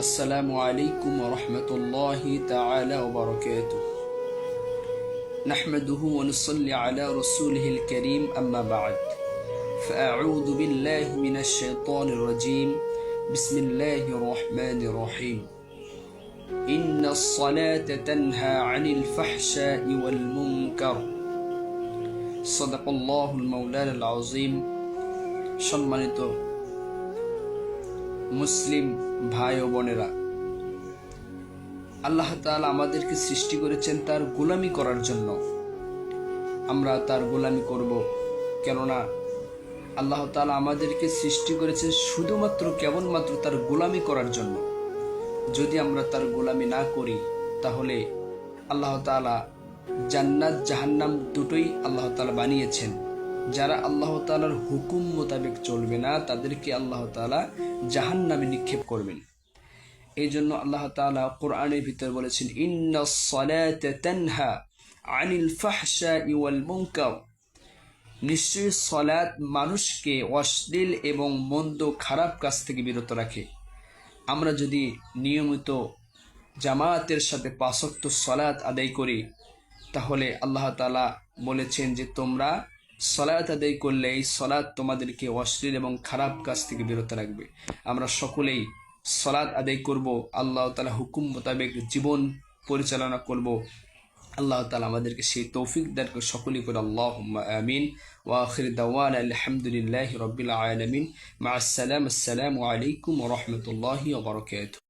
السلام عليكم ورحمة الله تعالى وبركاته. نحمده ونصلي على رسوله الكريم أما بعد، فأعوذ بالله من الشيطان الرجيم. بسم الله الرحمن الرحيم. إن الصلاة تنهى عن الفحشاء والمنكر. صدق الله المولانا العظيم. সম্মানিত মুসলিম ভাই ও বোনেরা, আল্লাহ তাআলা আমাদেরকে সৃষ্টি করেছেন তার গোলামি করার জন্য। আমরা তার গোলামি করব, কেননা আল্লাহ তাআলা আমাদেরকে সৃষ্টি করেছেন শুধুমাত্র কেবলমাত্র তার গোলামি করার জন্য। যদি আমরা তার গোলামি না করি, তাহলে আল্লাহ তাআলা জান্নাত জাহান্নাম দুটোই আল্লাহ তাআলা বানিয়েছেন। যারা আল্লাহ তাআলার হুকুম মোতাবেক চলবে না, তাদেরকে আল্লাহ তাআলা জাহান্নামে নিক্ষেপ করবেন। এই জন্য আল্লাহ তাআলা কোরআনের ভিতর বলেছেন, ইন্নাস সালাতা তানহা আনিল ফাহশাই ওয়াল মুনকার। নিশ্চয়ই সালাত মানুষকে অশ্লীল এবং মন্দ খারাপ কাজ থেকে বিরত রাখে। আমরা যদি নিয়মিত জামাতের সাথে 5 ওয়াক্ত সালাত আদায় করি, তাহলে আল্লাহ তাআলা বলেছেন যে তোমরা সালাত আদায় করলে এই সালাত তোমাদেরকে অশ্লীল এবং খারাপ কাজ থেকে বিরত রাখবে। আমরা সকলেই সালাত আদায় করব, আল্লাহ তাআলা হুকুম মোতাবেক জীবন পরিচালনা করব। আল্লাহ তাআলা আমাদেরকে সেই তৌফিক দান করে সকলেই করে আল্লাহুম্মা আমিন। ওয়া আখির দাওয়ানা আলহামদুলিল্লাহি রাব্বিল আলামিন। মা আসসালাম। আসসালামু আলাইকুম ওয়া রাহমাতুল্লাহি ওয়া বারাকাতুহু।